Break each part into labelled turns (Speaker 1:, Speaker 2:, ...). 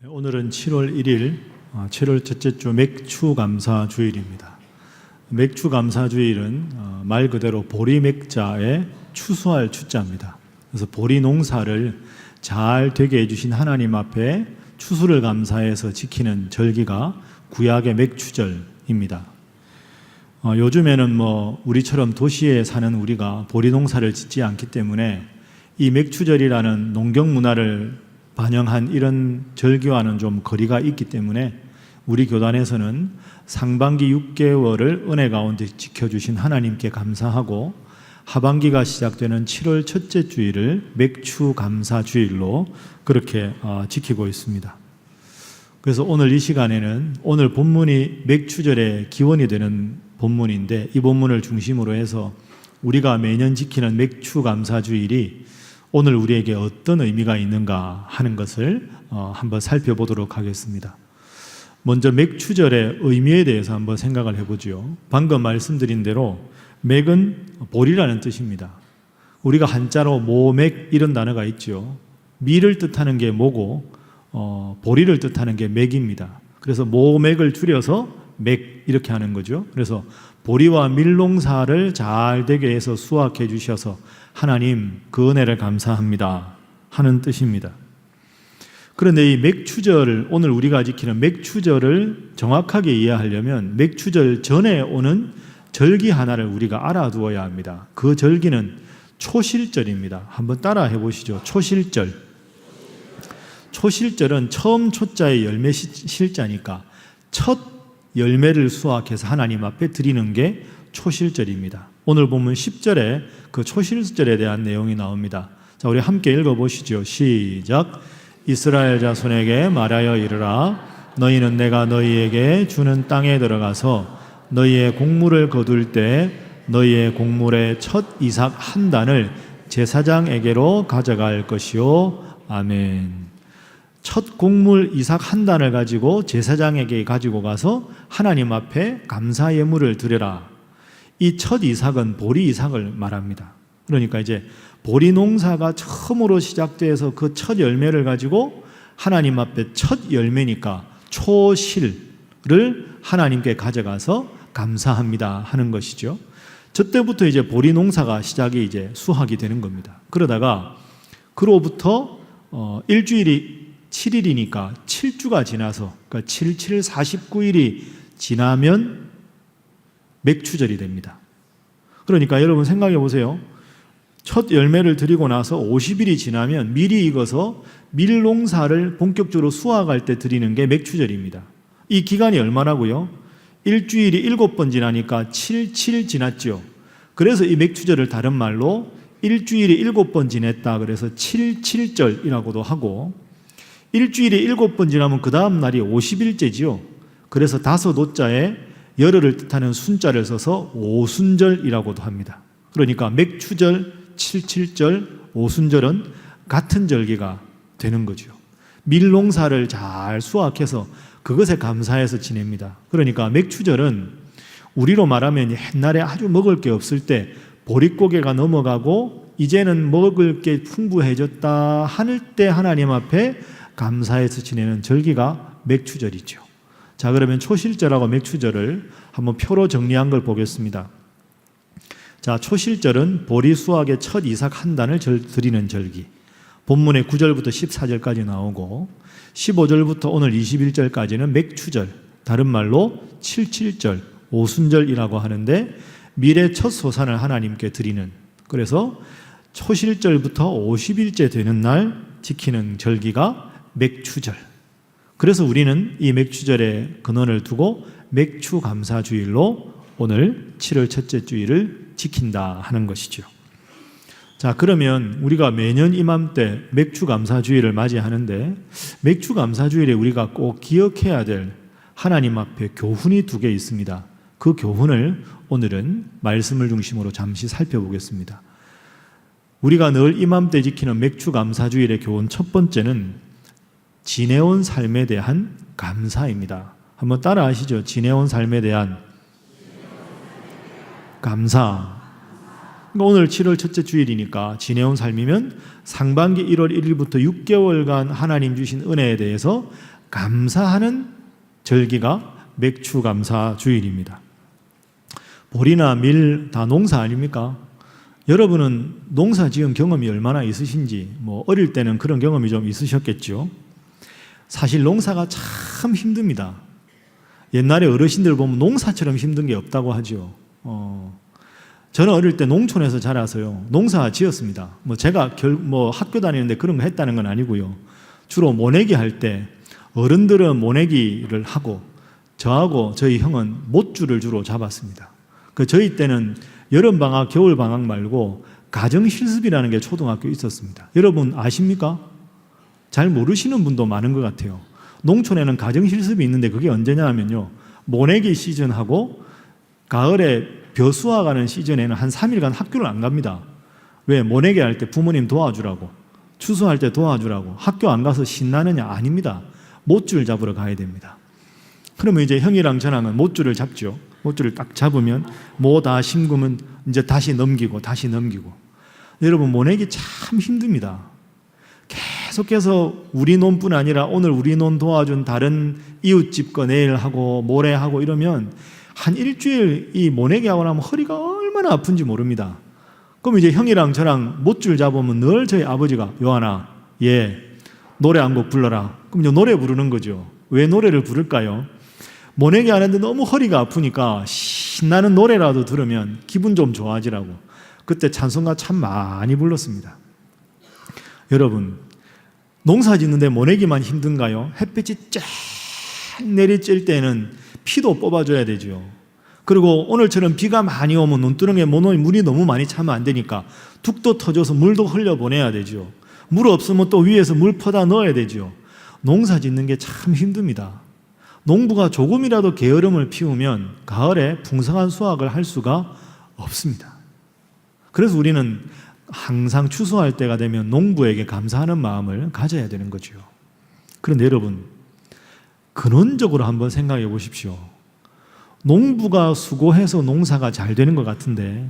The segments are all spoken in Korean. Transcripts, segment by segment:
Speaker 1: 오늘은 7월 1일, 7월 첫째 주 맥추감사주일입니다. 맥추감사주일은 말 그대로 보리맥자에 추수할 추자입니다. 그래서 보리 농사를 잘 되게 해주신 하나님 앞에 추수를 감사해서 지키는 절기가 구약의 맥추절입니다. 요즘에는 우리처럼 도시에 사는 우리가 보리 농사를 짓지 않기 때문에 이 맥추절이라는 농경 문화를 반영한 이런 절기와는 좀 거리가 있기 때문에 우리 교단에서는 상반기 6개월을 은혜 가운데 지켜주신 하나님께 감사하고 하반기가 시작되는 7월 첫째 주일을 맥추감사주일로 그렇게 지키고 있습니다. 그래서 오늘 이 시간에는 오늘 본문이 맥추절의 기원이 되는 본문인데 이 본문을 중심으로 해서 우리가 매년 지키는 맥추감사주일이 오늘 우리에게 어떤 의미가 있는가 하는 것을 한번 살펴보도록 하겠습니다. 먼저 맥추절의 의미에 대해서 한번 생각을 해보죠. 방금 말씀드린 대로 맥은 보리라는 뜻입니다. 우리가 한자로 모맥 이런 단어가 있죠. 밀을 뜻하는 게 모고 보리를 뜻하는 게 맥입니다. 그래서 모맥을 줄여서 맥 이렇게 하는 거죠. 그래서 보리와 밀농사를 잘 되게 해서 수확해 주셔서 하나님 그 은혜를 감사합니다 하는 뜻입니다. 그런데 이 맥추절, 오늘 우리가 지키는 맥추절을 정확하게 이해하려면 맥추절 전에 오는 절기 하나를 우리가 알아두어야 합니다. 그 절기는 초실절입니다. 한번 따라 해보시죠. 초실절. 초실절은 처음 초자의 열매 실자니까 첫 열매를 수확해서 하나님 앞에 드리는 게 초실절입니다. 오늘 보면 10절에 그 초실절에 대한 내용이 나옵니다. 자, 우리 함께 읽어보시죠. 시작. 이스라엘 자손에게 말하여 이르라. 너희는 내가 너희에게 주는 땅에 들어가서 너희의 곡물을 거둘 때 너희의 곡물의 첫 이삭 한 단을 제사장에게로 가져갈 것이요. 아멘. 첫 곡물 이삭 한 단을 가지고 제사장에게 가지고 가서 하나님 앞에 감사 예물을 드려라. 이 첫 이삭은 보리 이삭을 말합니다. 그러니까 이제 보리 농사가 처음으로 시작돼서 그 첫 열매를 가지고 하나님 앞에 첫 열매니까 초실을 하나님께 가져가서 감사합니다 하는 것이죠. 저때부터 이제 보리 농사가 시작이 이제 수확이 되는 겁니다. 그러다가 그로부터 일주일이 7일이니까 7주가 지나서 그러니까 77, 49일이 지나면 맥추절이 됩니다. 그러니까 여러분 생각해 보세요. 첫 열매를 드리고 나서 50일이 지나면 밀이 익어서 밀농사를 본격적으로 수확할 때 드리는 게 맥추절입니다. 이 기간이 얼마나고요? 일주일이 7번 지나니까 77 지났죠. 그래서 이 맥추절을 다른 말로 일주일이 7번 지냈다 그래서 77절이라고도 하고 일주일이 7번 지나면 그 다음 날이 50일째지요. 그래서 5호자에 열흘을 뜻하는 순자를 써서 오순절이라고도 합니다. 그러니까 맥추절, 77절, 오순절은 같은 절기가 되는 거죠. 밀농사를 잘 수확해서 그것에 감사해서 지냅니다. 그러니까 맥추절은 우리로 말하면 옛날에 아주 먹을 게 없을 때 보릿고개가 넘어가고 이제는 먹을 게 풍부해졌다 할 때 하나님 앞에 감사해서 지내는 절기가 맥추절이죠. 자, 그러면 초실절하고 맥추절을 한번 표로 정리한 걸 보겠습니다. 자, 초실절은 보리 수확의 첫 이삭 한 단을 드리는 절기. 본문의 9절부터 14절까지 나오고 15절부터 오늘 21절까지는 맥추절, 다른 말로 77절, 오순절이라고 하는데 밀의 첫 소산을 하나님께 드리는, 그래서 초실절부터 50일째 되는 날 지키는 절기가 맥추절. 그래서 우리는 이 맥추절의 근원을 두고 맥추감사주일로 오늘 7월 첫째 주일을 지킨다 하는 것이죠. 자, 그러면 우리가 매년 이맘때 맥추감사주일을 맞이하는데 맥추감사주일에 우리가 꼭 기억해야 될 하나님 앞에 교훈이 2개 있습니다. 그 교훈을 오늘은 말씀을 중심으로 잠시 살펴보겠습니다. 우리가 늘 이맘때 지키는 맥추감사주일의 교훈 첫 번째는 지내온 삶에 대한 감사입니다. 한번 따라 하시죠. 지내온 삶에 대한 감사. 그러니까 오늘 7월 첫째 주일이니까 지내온 삶이면 상반기 1월 1일부터 6개월간 하나님 주신 은혜에 대해서 감사하는 절기가 맥추감사주일입니다. 보리나 밀 다 농사 아닙니까? 여러분은 농사 지은 경험이 얼마나 있으신지 어릴 때는 그런 경험이 좀 있으셨겠죠. 사실 농사가 참 힘듭니다. 옛날에 어르신들 보면 농사처럼 힘든 게 없다고 하죠. 저는 어릴 때 농촌에서 자라서요, 농사 지었습니다. 제가 학교 다니는데 그런 거 했다는 건 아니고요. 주로 모내기 할 때 어른들은 모내기를 하고 저하고 저희 형은 못줄을 주로 잡았습니다. 저희 때는 여름방학, 겨울방학 말고 가정실습이라는 게 초등학교에 있었습니다. 여러분 아십니까? 잘 모르시는 분도 많은 것 같아요. 농촌에는 가정실습이 있는데 그게 언제냐 하면요, 모내기 시즌하고 가을에 벼수와 가는 시즌에는 한 3일간 학교를 안 갑니다. 왜? 모내기 할 때 부모님 도와주라고, 추수할 때 도와주라고. 학교 안 가서 신나느냐? 아닙니다. 못줄 잡으러 가야 됩니다. 그러면 이제 형이랑 저랑은 못줄을 잡죠. 못줄을 딱 잡으면 모 다 심으면 이제 다시 넘기고 다시 넘기고. 여러분 모내기 참 힘듭니다. 계속해서 우리 논뿐 아니라 오늘 우리 논 도와준 다른 이웃집 거 내일 하고 모레 하고 이러면 한 일주일 이 모내기 하고 나면 허리가 얼마나 아픈지 모릅니다. 그럼 이제 형이랑 저랑 못줄 잡으면 늘 저희 아버지가 요한아, 노래 한 곡 불러라. 그럼 이제 노래 부르는 거죠. 왜 노래를 부를까요? 모내기 하는데 너무 허리가 아프니까 신나는 노래라도 들으면 기분 좀 좋아지라고. 그때 찬송가 참 많이 불렀습니다. 여러분, 농사 짓는데 모내기만 힘든가요? 햇빛이 쫙 내리쬐을 때는 피도 뽑아줘야 되죠. 그리고 오늘처럼 비가 많이 오면 논두렁에 물이 너무 많이 차면 안 되니까 둑도 터져서 물도 흘려보내야 되죠. 물 없으면 또 위에서 물 퍼다 넣어야 되죠. 농사 짓는 게 참 힘듭니다. 농부가 조금이라도 게으름을 피우면 가을에 풍성한 수확을 할 수가 없습니다. 그래서 우리는 항상 추수할 때가 되면 농부에게 감사하는 마음을 가져야 되는 거죠. 그런데 여러분, 근원적으로 한번 생각해 보십시오. 농부가 수고해서 농사가 잘 되는 것 같은데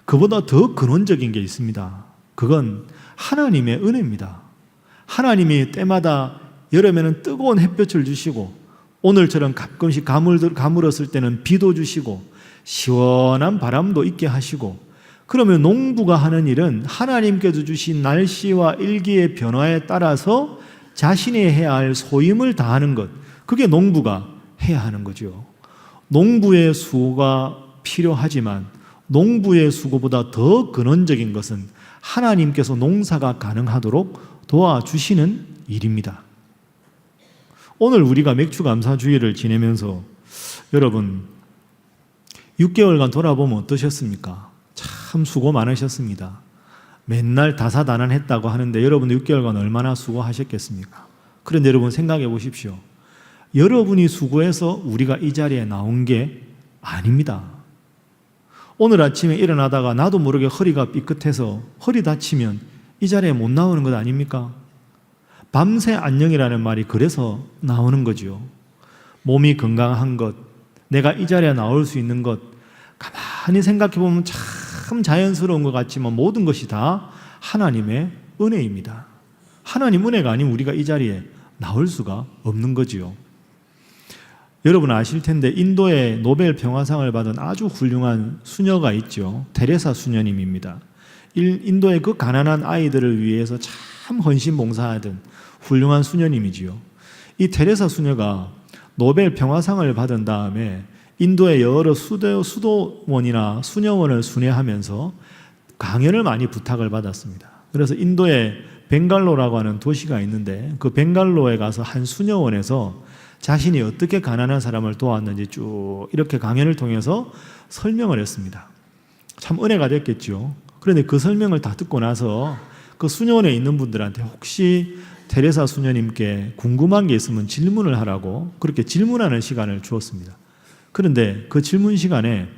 Speaker 1: 그보다 더 근원적인 게 있습니다. 그건 하나님의 은혜입니다. 하나님이 때마다 여름에는 뜨거운 햇볕을 주시고 오늘처럼 가끔씩 가물었을 때는 비도 주시고 시원한 바람도 있게 하시고, 그러면 농부가 하는 일은 하나님께서 주신 날씨와 일기의 변화에 따라서 자신이 해야 할 소임을 다하는 것, 그게 농부가 해야 하는 거죠. 농부의 수고가 필요하지만 농부의 수고보다 더 근원적인 것은 하나님께서 농사가 가능하도록 도와주시는 일입니다. 오늘 우리가 맥추감사주일을 지내면서 여러분 6개월간 돌아보면 어떠셨습니까? 참 수고 많으셨습니다. 맨날 다사다난했다고 하는데 여러분 6개월간 얼마나 수고하셨겠습니까? 그런데 여러분 생각해 보십시오. 여러분이 수고해서 우리가 이 자리에 나온 게 아닙니다. 오늘 아침에 일어나다가 나도 모르게 허리가 삐끗해서 허리 다치면 이 자리에 못 나오는 것 아닙니까? 밤새 안녕이라는 말이 그래서 나오는 거죠. 몸이 건강한 것, 내가 이 자리에 나올 수 있는 것, 가만히 생각해 보면 참 자연스러운 것 같지만 모든 것이 다 하나님의 은혜입니다. 하나님 은혜가 아니면 우리가 이 자리에 나올 수가 없는 거지요. 여러분 아실 텐데 인도에 노벨 평화상을 받은 아주 훌륭한 수녀가 있죠. 테레사 수녀님입니다. 인도의 그 가난한 아이들을 위해서 참 헌신봉사하던 훌륭한 수녀님이지요. 이 테레사 수녀가 노벨 평화상을 받은 다음에 인도의 여러 수도원이나 수녀원을 순회하면서 강연을 많이 부탁을 받았습니다. 그래서 인도에 벵갈로라고 하는 도시가 있는데 그 벵갈로에 가서 한 수녀원에서 자신이 어떻게 가난한 사람을 도왔는지 쭉 이렇게 강연을 통해서 설명을 했습니다. 참 은혜가 됐겠죠. 그런데 그 설명을 다 듣고 나서 그 수녀원에 있는 분들한테 혹시 테레사 수녀님께 궁금한 게 있으면 질문을 하라고 그렇게 질문하는 시간을 주었습니다. 그런데 그 질문 시간에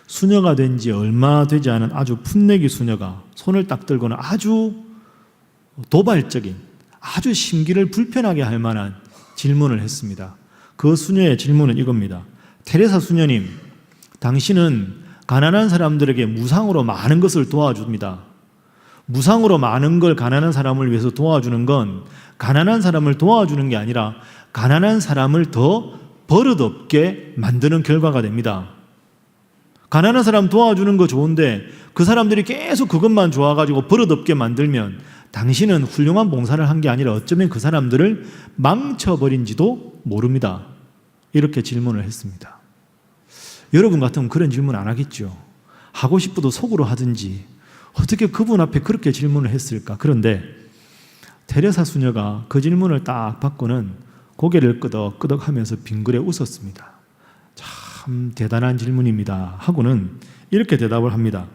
Speaker 1: 수녀가 된 지 얼마 되지 않은 아주 풋내기 수녀가 손을 딱 들고는 아주 도발적인, 아주 심기를 불편하게 할 만한 질문을 했습니다. 그 수녀의 질문은 이겁니다. 테레사 수녀님, 당신은 가난한 사람들에게 무상으로 많은 것을 도와줍니다. 무상으로 많은 걸 가난한 사람을 위해서 도와주는 건 가난한 사람을 도와주는 게 아니라 가난한 사람을 더 버릇없게 만드는 결과가 됩니다. 가난한 사람 도와주는 거 좋은데 그 사람들이 계속 그것만 좋아가지고 버릇없게 만들면 당신은 훌륭한 봉사를 한 게 아니라 어쩌면 그 사람들을 망쳐버린지도 모릅니다. 이렇게 질문을 했습니다. 여러분 같으면 그런 질문 안 하겠죠. 하고 싶어도 속으로 하든지 어떻게 그분 앞에 그렇게 질문을 했을까. 그런데 테레사 수녀가 그 질문을 딱 받고는 고개를 끄덕끄덕 하면서 빙그레 웃었습니다. 참 대단한 질문입니다 하고는 이렇게 대답을 합니다.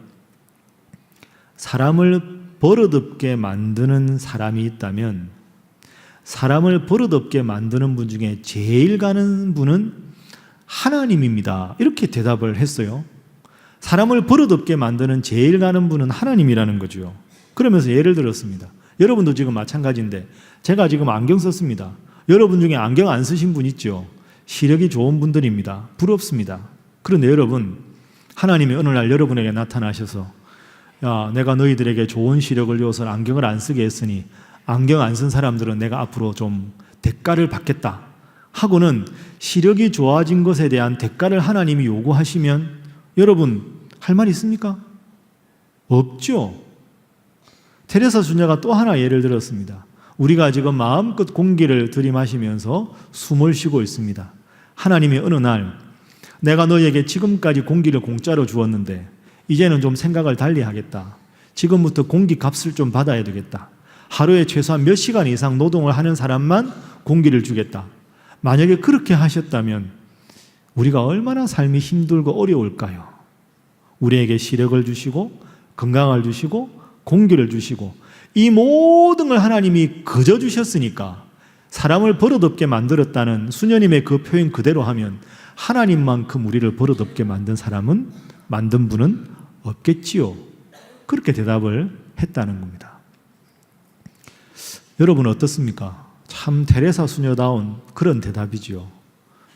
Speaker 1: 사람을 버릇없게 만드는 사람이 있다면 사람을 버릇없게 만드는 분 중에 제일 가는 분은 하나님입니다. 이렇게 대답을 했어요. 사람을 버릇없게 만드는 제일 가는 분은 하나님이라는 거죠. 그러면서 예를 들었습니다. 여러분도 지금 마찬가지인데 제가 지금 안경 썼습니다. 여러분 중에 안경 안 쓰신 분 있죠? 시력이 좋은 분들입니다. 부럽습니다. 그런데 여러분, 하나님이 어느 날 여러분에게 나타나셔서 야, 내가 너희들에게 좋은 시력을 줘서 안경을 안 쓰게 했으니 안경 안 쓴 사람들은 내가 앞으로 좀 대가를 받겠다 하고는 시력이 좋아진 것에 대한 대가를 하나님이 요구하시면 여러분 할 말 있습니까? 없죠. 테레사 수녀가 또 하나 예를 들었습니다. 우리가 지금 마음껏 공기를 들이마시면서 숨을 쉬고 있습니다. 하나님이 어느 날 내가 너희에게 지금까지 공기를 공짜로 주었는데 이제는 좀 생각을 달리 하겠다. 지금부터 공기 값을 좀 받아야 되겠다. 하루에 최소한 몇 시간 이상 노동을 하는 사람만 공기를 주겠다. 만약에 그렇게 하셨다면 우리가 얼마나 삶이 힘들고 어려울까요? 우리에게 시력을 주시고 건강을 주시고 공기를 주시고 이 모든 걸 하나님이 거저 주셨으니까 사람을 버릇없게 만들었다는 수녀님의 그 표현 그대로 하면 하나님만큼 우리를 버릇없게 만든 분은 없겠지요. 그렇게 대답을 했다는 겁니다. 여러분 어떻습니까? 참 테레사 수녀다운 그런 대답이지요.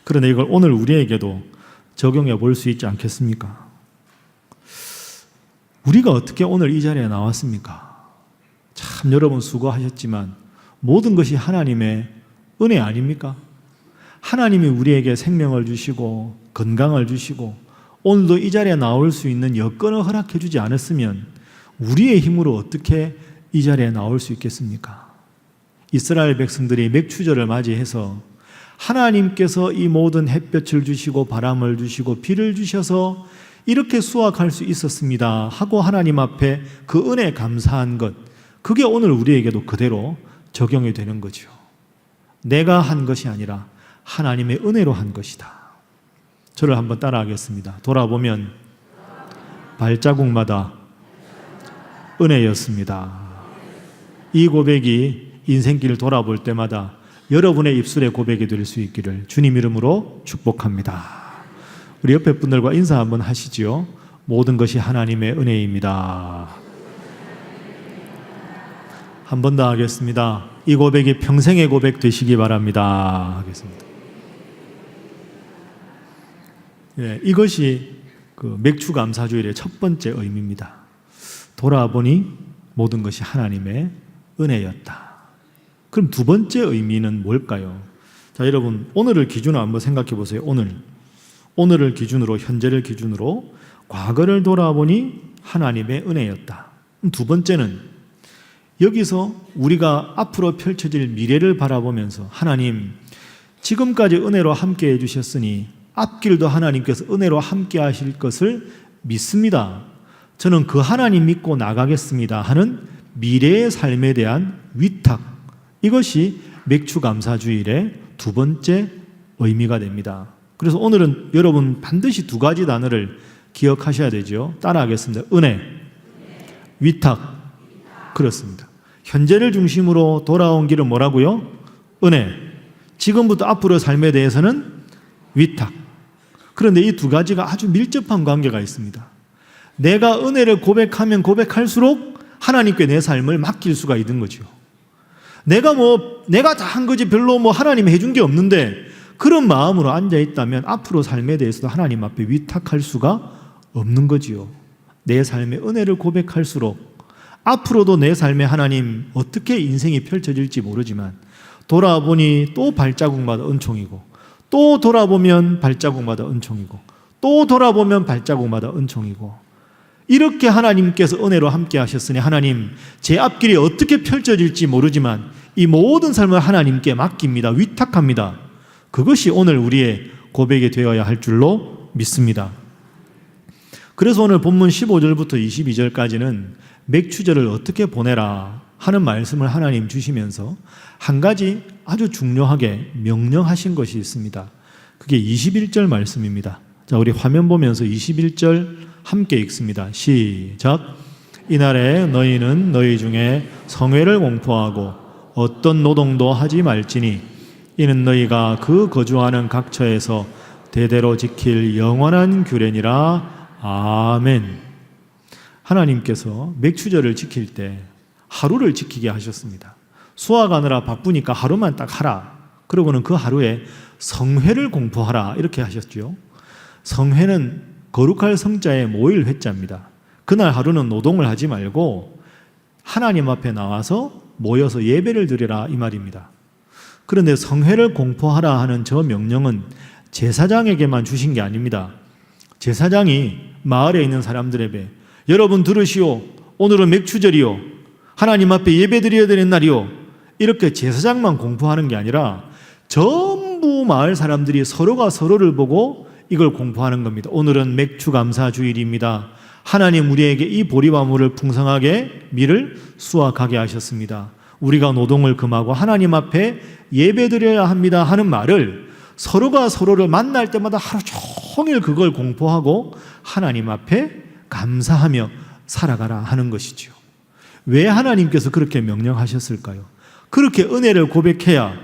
Speaker 1: 그런데 이걸 오늘 우리에게도 적용해 볼 수 있지 않겠습니까? 우리가 어떻게 오늘 이 자리에 나왔습니까? 참 여러분 수고하셨지만 모든 것이 하나님의 은혜 아닙니까? 하나님이 우리에게 생명을 주시고 건강을 주시고 오늘도 이 자리에 나올 수 있는 여건을 허락해 주지 않았으면 우리의 힘으로 어떻게 이 자리에 나올 수 있겠습니까? 이스라엘 백성들이 맥추절을 맞이해서 하나님께서 이 모든 햇볕을 주시고 바람을 주시고 비를 주셔서 이렇게 수확할 수 있었습니다 하고 하나님 앞에 그 은혜에 감사한 것, 그게 오늘 우리에게도 그대로 적용이 되는 거죠. 내가 한 것이 아니라 하나님의 은혜로 한 것이다. 저를 한번 따라하겠습니다. 돌아보면 발자국마다 은혜였습니다. 이 고백이 인생길을 돌아볼 때마다 여러분의 입술의 고백이 될 수 있기를 주님 이름으로 축복합니다. 우리 옆에 분들과 인사 한번 하시지요. 모든 것이 하나님의 은혜입니다. 한 번 더 하겠습니다. 이 고백이 평생의 고백 되시기 바랍니다. 하겠습니다. 네, 이것이 그 맥추 감사주일의 첫 번째 의미입니다. 돌아보니 모든 것이 하나님의 은혜였다. 그럼 두 번째 의미는 뭘까요? 자, 여러분 오늘을 기준으로 한번 생각해 보세요. 오늘을 기준으로, 현재를 기준으로 과거를 돌아보니 하나님의 은혜였다. 두 번째는 여기서 우리가 앞으로 펼쳐질 미래를 바라보면서 하나님 지금까지 은혜로 함께 해주셨으니 앞길도 하나님께서 은혜로 함께 하실 것을 믿습니다. 저는 그 하나님 믿고 나가겠습니다 하는 미래의 삶에 대한 위탁, 이것이 맥추감사주일의 두 번째 의미가 됩니다. 그래서 오늘은 여러분 반드시 두 가지 단어를 기억하셔야 되죠. 따라하겠습니다. 은혜, 위탁. 그렇습니다. 현재를 중심으로 돌아온 길은 뭐라고요? 은혜. 지금부터 앞으로 삶에 대해서는 위탁. 그런데 이 두 가지가 아주 밀접한 관계가 있습니다. 내가 은혜를 고백하면 고백할수록 하나님께 내 삶을 맡길 수가 있는 거죠. 내가 다 한 거지 별로 하나님이 해준 게 없는데 그런 마음으로 앉아있다면 앞으로 삶에 대해서도 하나님 앞에 위탁할 수가 없는 거지요. 내 삶의 은혜를 고백할수록 앞으로도 내 삶에 하나님 어떻게 인생이 펼쳐질지 모르지만 돌아보니 또 발자국마다 은총이고 또 돌아보면 발자국마다 은총이고 또 돌아보면 발자국마다 은총이고 이렇게 하나님께서 은혜로 함께 하셨으니 하나님 제 앞길이 어떻게 펼쳐질지 모르지만 이 모든 삶을 하나님께 맡깁니다. 위탁합니다. 그것이 오늘 우리의 고백이 되어야 할 줄로 믿습니다. 그래서 오늘 본문 15절부터 22절까지는 맥추절을 어떻게 보내라 하는 말씀을 하나님 주시면서 한 가지 아주 중요하게 명령하신 것이 있습니다. 그게 21절 말씀입니다. 자, 우리 화면 보면서 21절 함께 읽습니다. 시작. 이날에 너희는 너희 중에 성회를 공포하고 어떤 노동도 하지 말지니 이는 너희가 그 거주하는 각처에서 대대로 지킬 영원한 규례니라. 아멘. 하나님께서 맥추절을 지킬 때 하루를 지키게 하셨습니다. 수학하느라 바쁘니까 하루만 딱 하라. 그러고는 그 하루에 성회를 공포하라 이렇게 하셨죠. 성회는 거룩할 성자의 모일 회자입니다. 그날 하루는 노동을 하지 말고 하나님 앞에 나와서 모여서 예배를 드리라 이 말입니다. 그런데 성회를 공포하라 하는 저 명령은 제사장에게만 주신 게 아닙니다. 제사장이 마을에 있는 사람들에게 여러분 들으시오. 오늘은 맥추절이요. 하나님 앞에 예배 드려야 되는 날이요. 이렇게 제사장만 공포하는 게 아니라 전부 마을 사람들이 서로가 서로를 보고 이걸 공포하는 겁니다. 오늘은 맥추감사 주일입니다. 하나님 우리에게 이 보리화물을 풍성하게 밀을 수확하게 하셨습니다. 우리가 노동을 금하고 하나님 앞에 예배드려야 합니다 하는 말을 서로가 서로를 만날 때마다 하루 종일 그걸 공포하고 하나님 앞에 감사하며 살아가라 하는 것이죠. 왜 하나님께서 그렇게 명령하셨을까요? 그렇게 은혜를 고백해야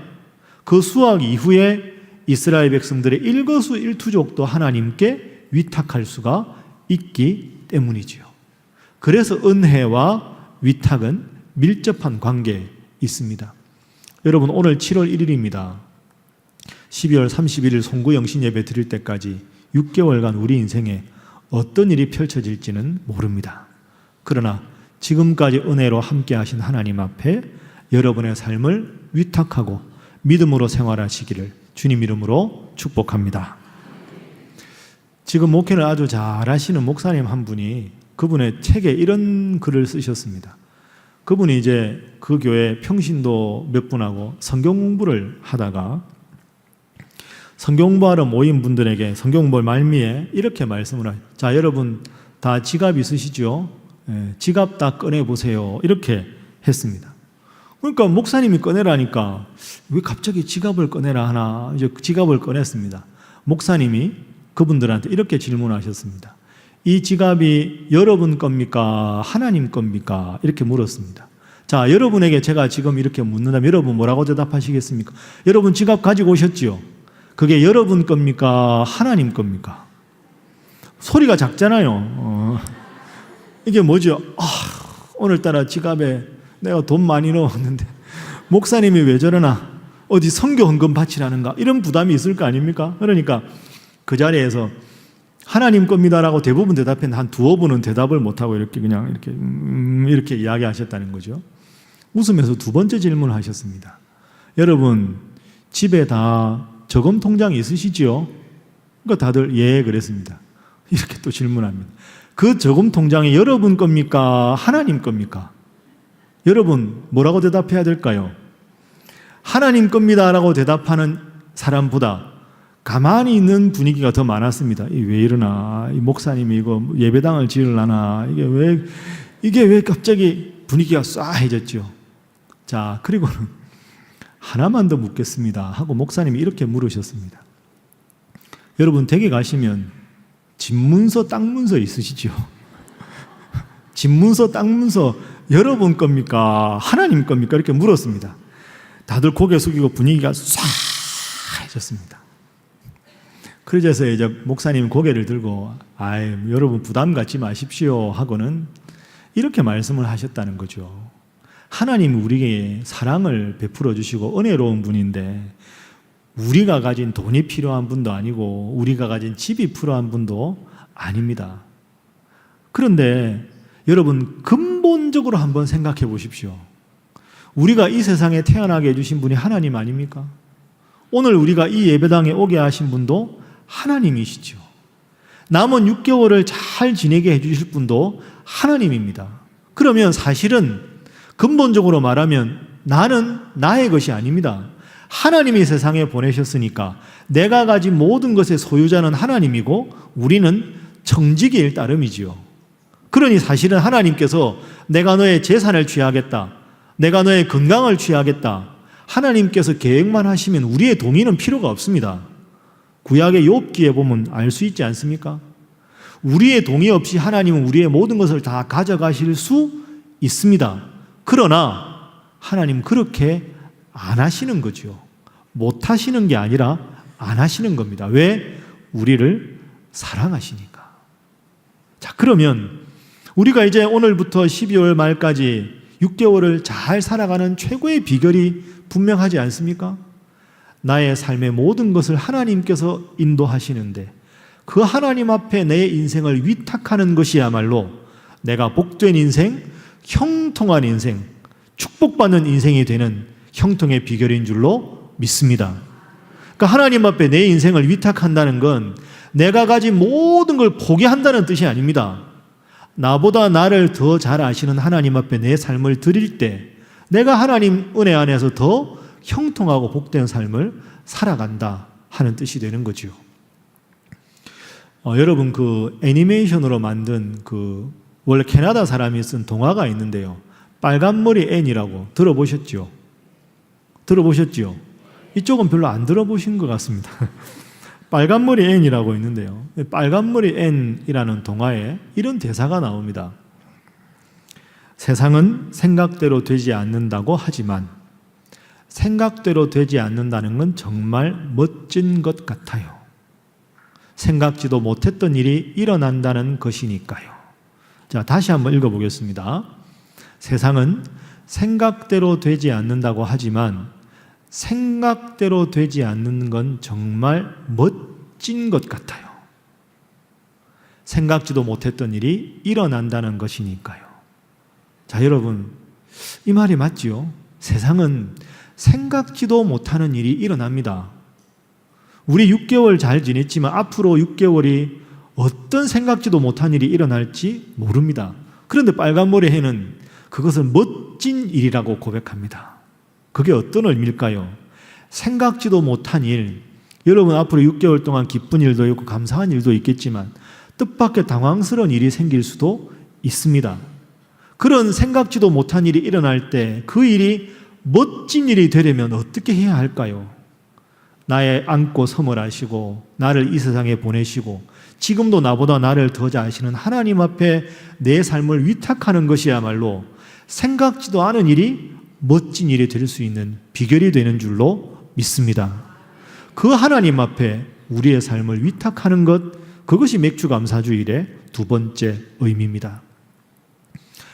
Speaker 1: 그 수확 이후에 이스라엘 백성들의 일거수일투족도 하나님께 위탁할 수가 있기 때문이지요. 그래서 은혜와 위탁은 밀접한 관계에 있습니다. 여러분 오늘 7월 1일입니다. 12월 31일 송구영신 예배 드릴 때까지 6개월간 우리 인생에 어떤 일이 펼쳐질지는 모릅니다. 그러나 지금까지 은혜로 함께 하신 하나님 앞에 여러분의 삶을 위탁하고 믿음으로 생활하시기를 주님 이름으로 축복합니다. 지금 목회를 아주 잘하시는 목사님 한 분이 그분의 책에 이런 글을 쓰셨습니다. 그분이 이제 그 교회 평신도 몇 분하고 성경 공부를 하다가 성경 공부하러 모인 분들에게 성경 공부 말미에 이렇게 말씀을 하죠. 자, 여러분 다 지갑 있으시죠? 지갑 다 꺼내보세요. 이렇게 했습니다. 그러니까 목사님이 꺼내라니까 왜 갑자기 지갑을 꺼내라 하나 이제 지갑을 꺼냈습니다. 목사님이 그분들한테 이렇게 질문하셨습니다. 이 지갑이 여러분 겁니까? 하나님 겁니까? 이렇게 물었습니다. 자, 여러분에게 제가 지금 이렇게 묻는다면 여러분 뭐라고 대답하시겠습니까? 여러분 지갑 가지고 오셨지요? 그게 여러분 겁니까? 하나님 겁니까? 소리가 작잖아요. 이게 뭐죠? 오늘따라 지갑에 내가 돈 많이 넣었는데 목사님이 왜 저러나 어디 선교 헌금 바치라는가 이런 부담이 있을 거 아닙니까? 그러니까 그 자리에서 하나님 겁니다라고 대부분 대답했는데 한 두어 분은 대답을 못하고 이렇게 그냥 이렇게 이야기하셨다는 거죠. 웃으면서 두 번째 질문을 하셨습니다. 여러분 집에 다 저금 통장이 있으시지요? 그러니까 다들 예 그랬습니다. 이렇게 또 질문합니다. 그 저금 통장이 여러분 겁니까? 하나님 겁니까? 여러분 뭐라고 대답해야 될까요? 하나님 겁니다라고 대답하는 사람보다 가만히 있는 분위기가 더 많았습니다. 왜 이러나? 이 목사님이 이거 예배당을 지으려나? 이게 왜 갑자기 분위기가 싸해졌죠? 자, 그리고는 하나만 더 묻겠습니다 하고 목사님이 이렇게 물으셨습니다. 여러분 댁에 가시면 집문서 땅문서 있으시죠? 집문서 땅문서 여러분 겁니까? 하나님 겁니까? 이렇게 물었습니다. 다들 고개 숙이고 분위기가 싸해졌습니다. 그래서 이제 목사님 고개를 들고 여러분 부담 갖지 마십시오 하고는 이렇게 말씀을 하셨다는 거죠. 하나님이 우리에게 사랑을 베풀어 주시고 은혜로운 분인데 우리가 가진 돈이 필요한 분도 아니고 우리가 가진 집이 필요한 분도 아닙니다. 그런데 여러분 근본 근본적으로 한번 생각해 보십시오. 우리가 이 세상에 태어나게 해주신 분이 하나님 아닙니까? 오늘 우리가 이 예배당에 오게 하신 분도 하나님이시죠. 남은 6개월을 잘 지내게 해주실 분도 하나님입니다. 그러면 사실은 근본적으로 말하면 나는 나의 것이 아닙니다. 하나님이 세상에 보내셨으니까 내가 가진 모든 것의 소유자는 하나님이고 우리는 청지기일 따름이지요. 그러니 사실은 하나님께서 내가 너의 재산을 취하겠다, 내가 너의 건강을 취하겠다, 하나님께서 계획만 하시면 우리의 동의는 필요가 없습니다. 구약의 욥기에 보면 알 수 있지 않습니까? 우리의 동의 없이 하나님은 우리의 모든 것을 다 가져가실 수 있습니다. 그러나 하나님 그렇게 안 하시는 거죠. 못 하시는 게 아니라 안 하시는 겁니다. 왜? 우리를 사랑하시니까. 자, 그러면 우리가 이제 오늘부터 12월 말까지 6개월을 잘 살아가는 최고의 비결이 분명하지 않습니까? 나의 삶의 모든 것을 하나님께서 인도하시는데 그 하나님 앞에 내 인생을 위탁하는 것이야말로 내가 복된 인생, 형통한 인생, 축복받는 인생이 되는 형통의 비결인 줄로 믿습니다. 그러니까 하나님 앞에 내 인생을 위탁한다는 건 내가 가진 모든 걸 포기한다는 뜻이 아닙니다. 나보다 나를 더 잘 아시는 하나님 앞에 내 삶을 드릴 때 내가 하나님 은혜 안에서 더 형통하고 복된 삶을 살아간다 하는 뜻이 되는 거죠. 여러분 그 애니메이션으로 만든 그 원래 캐나다 사람이 쓴 동화가 있는데요. 빨간머리 앤이라고 들어보셨죠? 들어보셨죠? 이쪽은 별로 안 들어보신 것 같습니다. 빨간머리 앤이라고 있는데요. 빨간머리 앤이라는 동화에 이런 대사가 나옵니다. 세상은 생각대로 되지 않는다고 하지만 생각대로 되지 않는다는 건 정말 멋진 것 같아요. 생각지도 못했던 일이 일어난다는 것이니까요. 자, 다시 한번 읽어보겠습니다. 세상은 생각대로 되지 않는다고 하지만 생각대로 되지 않는 건 정말 멋진 것 같아요. 생각지도 못했던 일이 일어난다는 것이니까요. 자, 여러분, 이 말이 맞지요? 세상은 생각지도 못하는 일이 일어납니다. 우리 6개월 잘 지냈지만 앞으로 6개월이 어떤 생각지도 못한 일이 일어날지 모릅니다. 그런데 빨간머리 해는 그것을 멋진 일이라고 고백합니다. 그게 어떤 의미일까요? 생각지도 못한 일, 여러분 앞으로 6개월 동안 기쁜 일도 있고 감사한 일도 있겠지만 뜻밖의 당황스러운 일이 생길 수도 있습니다. 그런 생각지도 못한 일이 일어날 때 그 일이 멋진 일이 되려면 어떻게 해야 할까요? 나의 안고 서물하시고 나를 이 세상에 보내시고 지금도 나보다 나를 더 잘 아시는 하나님 앞에 내 삶을 위탁하는 것이야말로 생각지도 않은 일이 멋진 일이 될 수 있는 비결이 되는 줄로 믿습니다. 그 하나님 앞에 우리의 삶을 위탁하는 것, 그것이 맥주감사주일의 두 번째 의미입니다.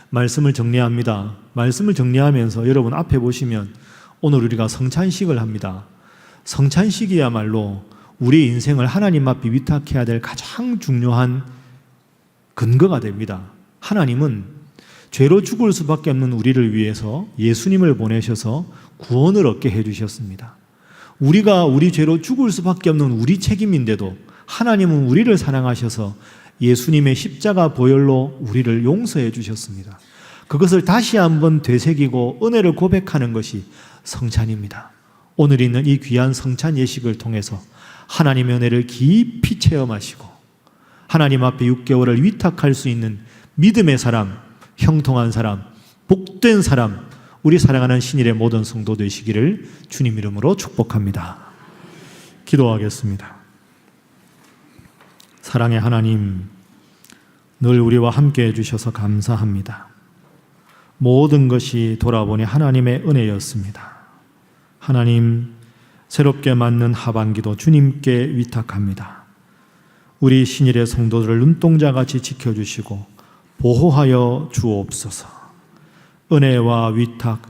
Speaker 1: 말씀을 정리합니다. 말씀을 정리하면서 여러분 앞에 보시면 오늘 우리가 성찬식을 합니다. 성찬식이야말로 우리 인생을 하나님 앞에 위탁해야 될 가장 중요한 근거가 됩니다. 하나님은 죄로 죽을 수밖에 없는 우리를 위해서 예수님을 보내셔서 구원을 얻게 해주셨습니다. 우리가 우리 죄로 죽을 수밖에 없는 우리 책임인데도 하나님은 우리를 사랑하셔서 예수님의 십자가 보혈로 우리를 용서해 주셨습니다. 그것을 다시 한번 되새기고 은혜를 고백하는 것이 성찬입니다. 오늘 있는 이 귀한 성찬 예식을 통해서 하나님의 은혜를 깊이 체험하시고 하나님 앞에 6개월을 위탁할 수 있는 믿음의 사람, 형통한 사람, 복된 사람, 우리 사랑하는 신일의 모든 성도 되시기를 주님 이름으로 축복합니다. 기도하겠습니다. 사랑의 하나님, 늘 우리와 함께 해주셔서 감사합니다. 모든 것이 돌아보니 하나님의 은혜였습니다. 하나님, 새롭게 맞는 하반기도 주님께 위탁합니다. 우리 신일의 성도들을 눈동자같이 지켜주시고 보호하여 주옵소서. 은혜와 위탁,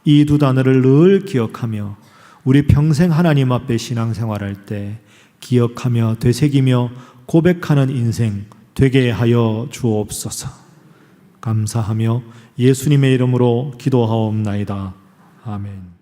Speaker 1: 이 두 단어를 늘 기억하며 우리 평생 하나님 앞에 신앙생활할 때 기억하며 되새기며 고백하는 인생 되게 하여 주옵소서. 감사하며 예수님의 이름으로 기도하옵나이다. 아멘.